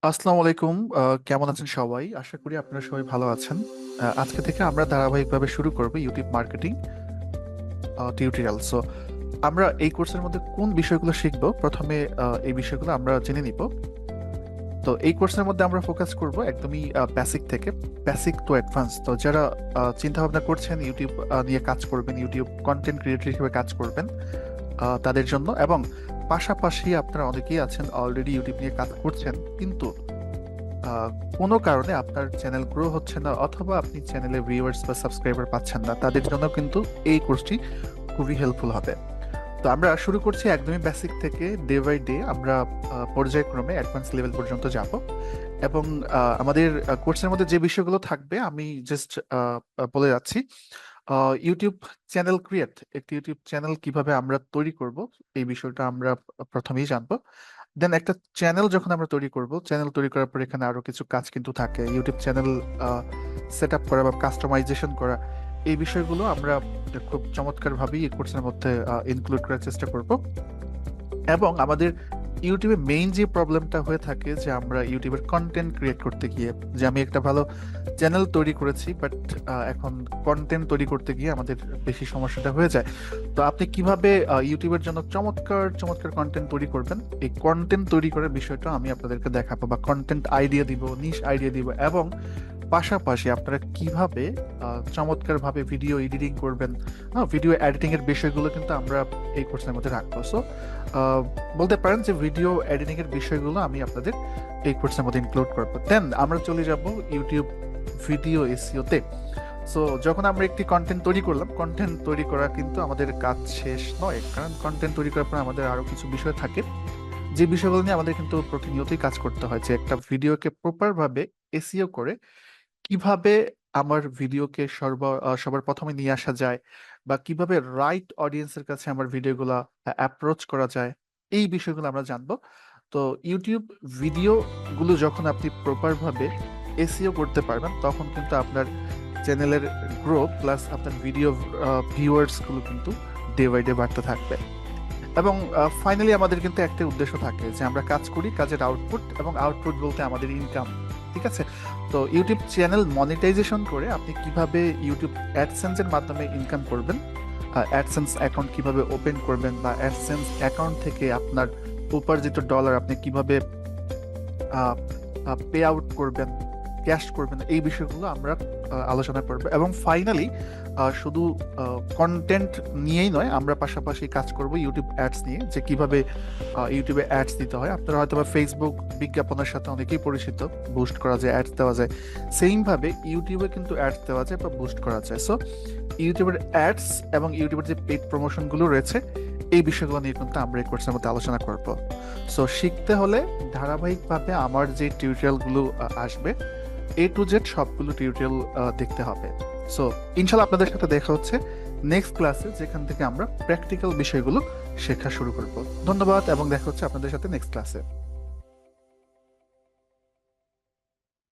আসসালামু আলাইকুম। কেমন আছেন সবাই? আশা করি আপনারা সবাই ভালো আছেন। আজকে থেকে আমরা ধারাবাহিকভাবে শুরু করব ইউটিউব মার্কেটিং টিউটোরিয়াল। সো আমরা এই কোর্সের মধ্যে কোন বিষয়গুলো শিখব, প্রথমে এই বিষয়গুলো আমরা জেনে নিব। তো এই কোর্সের মধ্যে আমরা ফোকাস করব একদমই বেসিক থেকে বেসিক টু অ্যাডভান্স। তো যারা চিন্তা ভাবনা করছেন ইউটিউব নিয়ে কাজ করবেন, ইউটিউব কন্টেন্ট ক্রিয়েটর হিসেবে কাজ করবেন, তাদের জন্য, এবং পাশাপাশি আপনারা অনেকেই আছেন অলরেডি ইউটিউব নিয়ে কাজ করছেন, কিন্তু আহ, কোনো কারণে আপনার চ্যানেল গ্রো হচ্ছে না, অথবা আপনি চ্যানেলে ভিউয়ার্স বা সাবস্ক্রাইবার পাচ্ছেন না, তাদের জন্য কিন্তু এই কোর্সটি খুবই হেল্পফুল হবে। তো আমরা শুরু করছি একদমই বেসিক থেকে। ডে বাই ডে আমরা পর্যায়ক্রমে অ্যাডভান্স লেভেল পর্যন্ত যাব। এবং আমাদের কোর্সের মধ্যে যে বিষয়গুলো থাকবে আমি জাস্ট বলে যাচ্ছি। ইউটিউব চ্যানেল ক্রিয়েট, একটি ইউটিউব চ্যানেল কিভাবে আমরা তৈরি করব, এই বিষয়টা আমরা প্রথমেই জানবো। দেন একটা চ্যানেল যখন আমরা তৈরি করব, চ্যানেল তৈরি করার পর এখানে আরো কিছু কাজ কিন্তু থাকে, ইউটিউব চ্যানেল সেট আপ করা বা কাস্টমাইজেশন করা। এই বিষয়গুলো আমরা খুব চমৎকার ভাবেই এই কোর্সের মধ্যে ইনক্লুড করার চেষ্টা করব। এবং আমাদের ইউটিউবে মেইন যে প্রবলেমটা হয়ে থাকে, যে আমরা ইউটিউবের কন্টেন্ট ক্রিয়েট করতে গিয়ে, যে আমি একটা ভালো চ্যানেল তৈরি করেছি বাট এখন কন্টেন্ট তৈরি করতে গিয়ে আমাদের বেশি সমস্যাটা হয়ে যায়। তো আপনি কিভাবে ইউটিউবের জন্য চমৎকার চমৎকার কন্টেন্ট তৈরি করবেন, এই কন্টেন্ট তৈরি করার বিষয়টা আমি আপনাদেরকে দেখাবো, বা কন্টেন্ট আইডিয়া দিব, নিশ আইডিয়া দিব, এবং পাশাপাশি আপনারা কিভাবে চমৎকার ভাবে ভিডিও এডিটিং করবেন, ভিডিও এডিটিং এর বিষয়গুলো কিন্তু আমরা এই কোর্সের মধ্যে রাখবো। সো বলতে পারেন যে ভিডিও এডিটিং এর বিষয়গুলো আমি আপনাদের এই কোর্সের মধ্যে ইনক্লুড করবো। দেন আমরা চলে যাব ইউটিউব ভিডিও এসইও তে। সো যখন আমরা একটি কন্টেন্ট তৈরি করলাম, কন্টেন্ট তৈরি করা কিন্তু আমাদের কাজ শেষ নয়, কারণ কন্টেন্ট তৈরি করার পর আমাদের আরো কিছু বিষয় থাকে, যে বিষয়গুলো নিয়ে আমাদের কিন্তু প্রতিনিয়তই কাজ করতে হয়, যে একটা ভিডিওকে প্রপার ভাবে এসইও করে কিভাবে আমার ভিডিওকে সবার প্রথমে নিয়ে আসা যায়, বা কিভাবে রাইট অডিয়েন্সের কাছে আমার ভিডিওগুলা অ্যাপ্রোচ করা যায়, এই বিষয়গুলো আমরা জানবো। তো ইউটিউব ভিডিও গুলো যখন আপনি প্রপার ভাবে এসইও করতে পারবেন, তখন কিন্তু আপনার চ্যানেলের গ্রোথ প্লাস আপনার ভিডিও ভিউয়ার্স গুলো কিন্তু ডে বাই ডে বাড়তে থাকবে। এবং ফাইনালি আমাদের কিন্তু একটা উদ্দেশ্য থাকে, যে আমরা কাজ করি কাজের আউটপুট, এবং আউটপুট বলতে আমাদের ইনকাম। ঠিক আছে? তো ইউটিউব চ্যানেল মনিটাইজেশন করে আপনি কিভাবে ইউটিউব অ্যাডসেন্স এর মাধ্যমে ইনকাম করবেন, অ্যাডসেন্স অ্যাকাউন্ট কিভাবে ওপেন করবেন, বা অ্যাডসেন্স অ্যাকাউন্ট থেকে আপনার উপার্জিত ডলার আপনি কিভাবে পে আউট করবেন, ক্যাশ করবেন, এই বিষয়গুলো আমরা আলোচনা করব। এবং ফাইনালি শুধু কন্টেন্ট নিয়েই নয়, আমরা পাশাপাশি কাজ করব ইউটিউব অ্যাডস নিয়ে, যে কিভাবে ইউটিউবে অ্যাডস দিতে হয়। আপনারা হয়তো বা ফেসবুক বিজ্ঞাপনের সাথে অনেকেই পরিচিত, বুস্ট করা যায়, অ্যাডস দেওয়া যায়। সেম ভাবে ইউটিউবে কিন্তু অ্যাডস দেওয়া যায় বা বুস্ট করা যায়। সো ইউটিউবের অ্যাডস এবং ইউটিউবের যে পেইড প্রমোশন গুলো রয়েছে, এই বিষয়গুলো নিয়ে কিন্তু আমরা এই কোর্সের মধ্যে আলোচনা করব। সো শিখতে হলে ধারাবাহিকভাবে আমার যে টিউটোরিয়াল গুলো আসবে, A to Z সবগুলো টিউটোরিয়াল দেখতে হবে। সো ইনশাল্লাহ আপনাদের সাথে দেখা হচ্ছে নেক্সট ক্লাসে, যেখান থেকে আমরা প্র্যাকটিক্যাল বিষয়গুলো শেখা শুরু করব। ধন্যবাদ, এবং দেখা হচ্ছে আপনাদের সাথে নেক্সট ক্লাসে।